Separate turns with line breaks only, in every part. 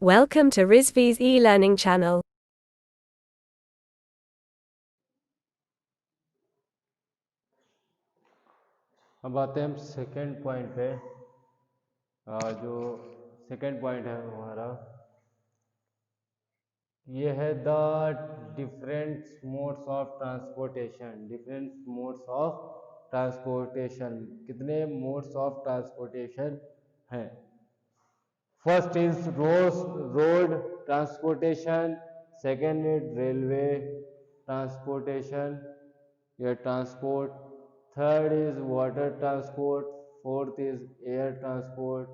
Welcome to Rizvi's e-learning channel.
अब आते हैं हम सेकेंड पॉइंट पे। जो सेकेंड पॉइंट है हमारा ये है the different modes of transportation. कितने मोड्स ऑफ ट्रांसपोर्टेशन हैं? First is road transportation, second is railway transportation या transport, third is water transport, fourth is air transport,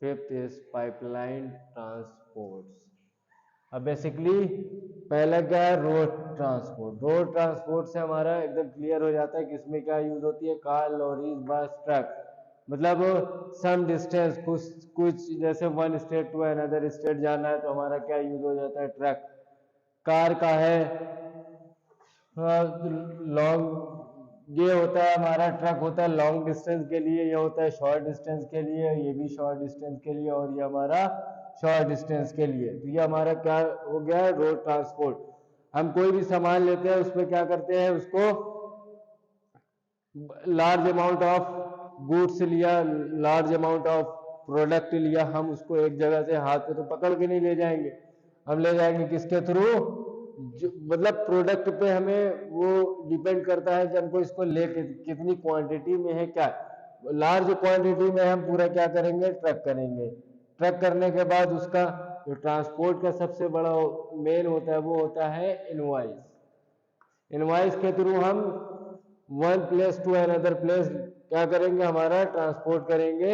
fifth is pipeline transport. अब basically पहला क्या है? रोड ट्रांसपोर्ट से हमारा एकदम क्लियर हो जाता है कि इसमें क्या यूज होती है। कार, लॉरीज, बस, ट्रक, मतलब सम डिस्टेंस, कुछ जैसे one state to another state जाना है तो हमारा क्या यूज हो जाता है? ट्रक। कार का है लॉन्ग, ये होता है हमारा ट्रक होता है लॉन्ग डिस्टेंस के लिए, ये होता है शॉर्ट डिस्टेंस के लिए, ये भी शॉर्ट डिस्टेंस के लिए और ये हमारा शॉर्ट डिस्टेंस के लिए। तो ये हमारा क्या हो गया? Road transport. हम कोई भी सामान लेते हैं उसमें क्या करते हैं? उसको लार्ज अमाउंट ऑफ गुड्स लिया, लार्ज अमाउंट ऑफ प्रोडक्ट लिया, हम उसको एक जगह से हाथ पे तो पकड़ के नहीं ले जाएंगे, हम ले जाएंगे किसके थ्रू? मतलब प्रोडक्ट पे हमें वो डिपेंड करता है कि हमको इसको ले कितनी क्वांटिटी में है। क्या लार्ज क्वांटिटी में हम पूरा क्या करेंगे? ट्रक करेंगे। ट्रक करने के बाद उसका जो ट्रांसपोर्ट का सबसे बड़ा मेन होता है वो होता है इनवॉइस। इनवॉइस के थ्रू हम one place to another place क्या करेंगे? हमारा ट्रांसपोर्ट करेंगे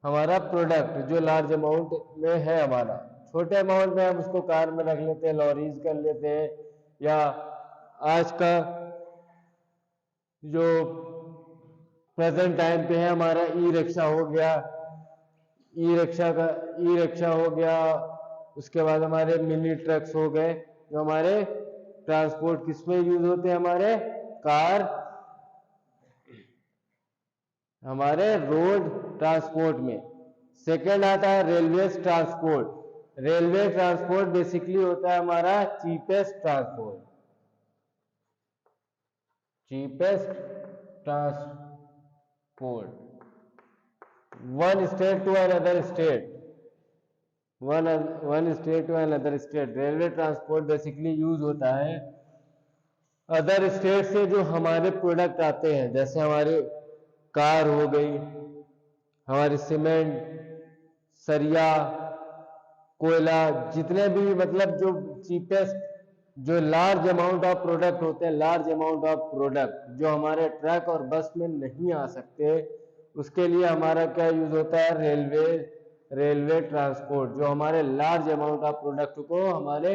हमारा प्रोडक्ट जो लार्ज अमाउंट में है। हमारा छोटे अमाउंट में हम उसको कार में रख लेते हैं, लॉरीज कर लेते हैं, या आज का जो प्रेजेंट टाइम पे है हमारा ई रिक्शा हो गया, ई रिक्शा हो गया। उसके बाद हमारे मिनी ट्रक्स हो गए जो हमारे ट्रांसपोर्ट किस में यूज होते हैं? हमारे कार, हमारे रोड ट्रांसपोर्ट में। सेकेंड आता है railway transport. Railway transport basically होता है हमारा cheapest transport, one state to another state, one state to another state. Railway transport basically use होता है अदर स्टेट से जो हमारे प्रोडक्ट आते हैं, जैसे हमारी कार हो गई, हमारी सीमेंट, सरिया, कोयला, जितने भी मतलब जो चीपेस्ट, जो लार्ज अमाउंट ऑफ प्रोडक्ट होते हैं, लार्ज अमाउंट ऑफ प्रोडक्ट जो हमारे ट्रक और बस में नहीं आ सकते, उसके लिए हमारा क्या यूज होता है? रेलवे ट्रांसपोर्ट, जो हमारे लार्ज अमाउंट ऑफ प्रोडक्ट को हमारे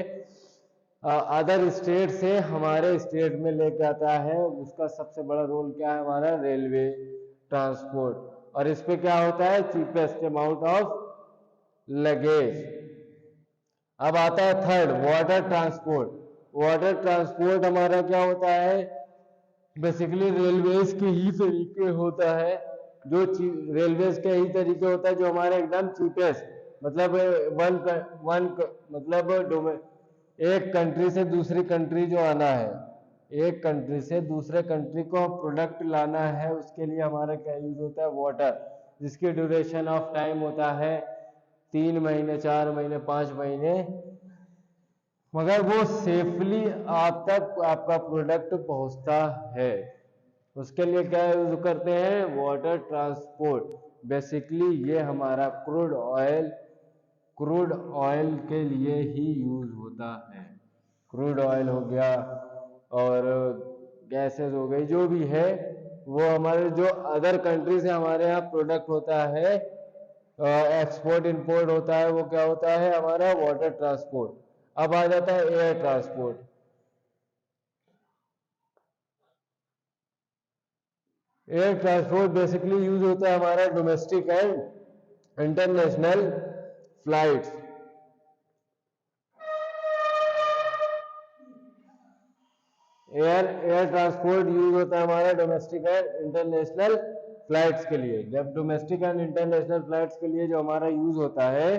अदर स्टेट से हमारे स्टेट में लेके आता है। उसका सबसे बड़ा रोल क्या है? हमारा रेलवे ट्रांसपोर्ट। और इस पे क्या होता है? Cheapest amount of luggage. अब आता है third, water transport. Water transport हमारा क्या होता है? बेसिकली रेलवेज के ही तरीके होता है, जो रेलवेज के ही तरीके होता है जो हमारे एकदम चीपेस्ट, मतलब वन वन मतलब एक कंट्री से दूसरी कंट्री जो आना है, एक कंट्री से दूसरे कंट्री को प्रोडक्ट लाना है, उसके लिए हमारा क्या यूज होता है? वाटर, जिसकी ड्यूरेशन ऑफ टाइम होता है 3 महीने, 4 महीने, 5 महीने, मगर वो सेफली आप तक आपका प्रोडक्ट पहुंचता है। उसके लिए क्या यूज करते हैं? Water transport. बेसिकली ये हमारा क्रूड ऑयल के लिए ही यूज होता है। क्रूड ऑयल हो गया और गैसेस हो गई, जो भी है वो हमारे जो अदर कंट्री से हमारे यहाँ प्रोडक्ट होता है, एक्सपोर्ट इंपोर्ट होता है, वो क्या होता है? हमारा वाटर ट्रांसपोर्ट। अब आ जाता है air transport. Air transport basically use होता है हमारा domestic and international flights. Air transport use होता है हमारा डोमेस्टिक एंड इंटरनेशनल फ्लाइट्स के लिए। जब डोमेस्टिक एंड इंटरनेशनल फ्लाइट्स के लिए जो हमारा यूज होता है,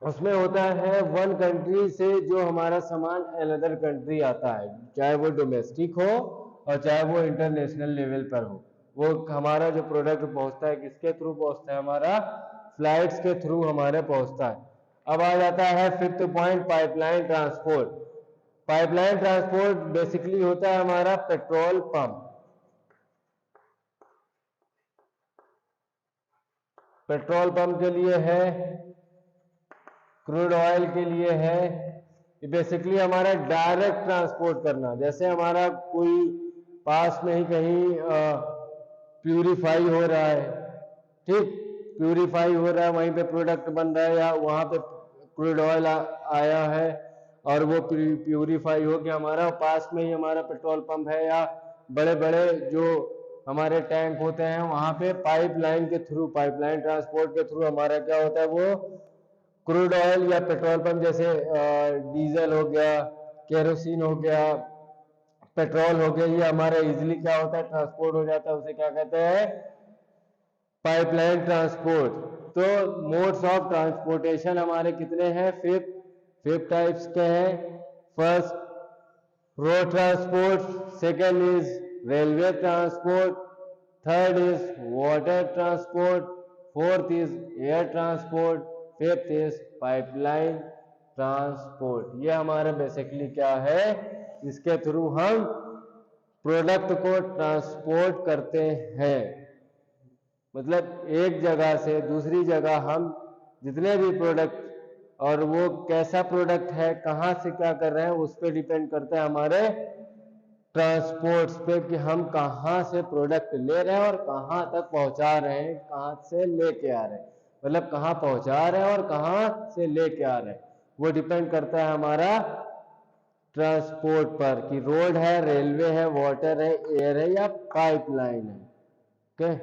उसमें होता है वन कंट्री से जो हमारा सामान अनदर कंट्री आता है, चाहे वो डोमेस्टिक हो और चाहे वो इंटरनेशनल लेवल पर हो। वो हमारा जो प्रोडक्ट पहुंचता है किसके थ्रू पहुंचता है, हमारा फ्लाइट्स के थ्रू हमारे पहुंचता है। अब आ जाता है fifth point, pipeline transport. Pipeline transport basically होता है हमारा पेट्रोल पंप। पेट्रोल पंप के लिए है, क्रूड ऑयल के लिए है। ये बेसिकली हमारा डायरेक्ट ट्रांसपोर्ट करना, जैसे हमारा कोई पास में ही कहीं प्यूरिफाई हो रहा है, ठीक, प्यूरिफाई हो रहा है, वहीं पे प्रोडक्ट बन रहा है, या वहाँ पे क्रूड ऑयल आया है और वो प्यूरिफाई हो गया, हमारा पास में ही हमारा पेट्रोल पंप है, या बड़े बड़े जो हमारे टैंक होते हैं वहाँ पे पाइपलाइन के थ्रू, पाइपलाइन ट्रांसपोर्ट के थ्रू हमारा क्या होता है, वो क्रूड ऑयल या पेट्रोल पंप, जैसे डीजल हो गया, केरोसिन हो गया, पेट्रोल हो गया, ये हमारा इजीली क्या होता है, ट्रांसपोर्ट हो जाता है। उसे क्या कहते हैं, पाइपलाइन ट्रांसपोर्ट। तो मोड्स ऑफ ट्रांसपोर्टेशन हमारे कितने हैं, फिफ्थ टाइप्स के हैं। First road transport, second is railway transport, third is water transport, fourth is air transport, fifth is pipeline transport. ये हमारा बेसिकली क्या है, इसके थ्रू हम प्रोडक्ट को ट्रांसपोर्ट करते हैं। मतलब एक जगह से दूसरी जगह हम जितने भी प्रोडक्ट, और वो कैसा प्रोडक्ट है, कहाँ से क्या कर रहे हैं, उस पर डिपेंड करता है हमारे ट्रांसपोर्ट्स पे कि हम कहाँ से प्रोडक्ट ले रहे हैं और कहाँ तक पहुँचा रहे हैं, कहाँ से लेके आ रहे हैं, मतलब कहाँ पहुँचा रहे हैं और कहाँ से लेके आ रहे हैं, वो डिपेंड करता है हमारा ट्रांसपोर्ट पर कि रोड है, रेलवे है, वाटर है, एयर है या पाइपलाइन है। ओके,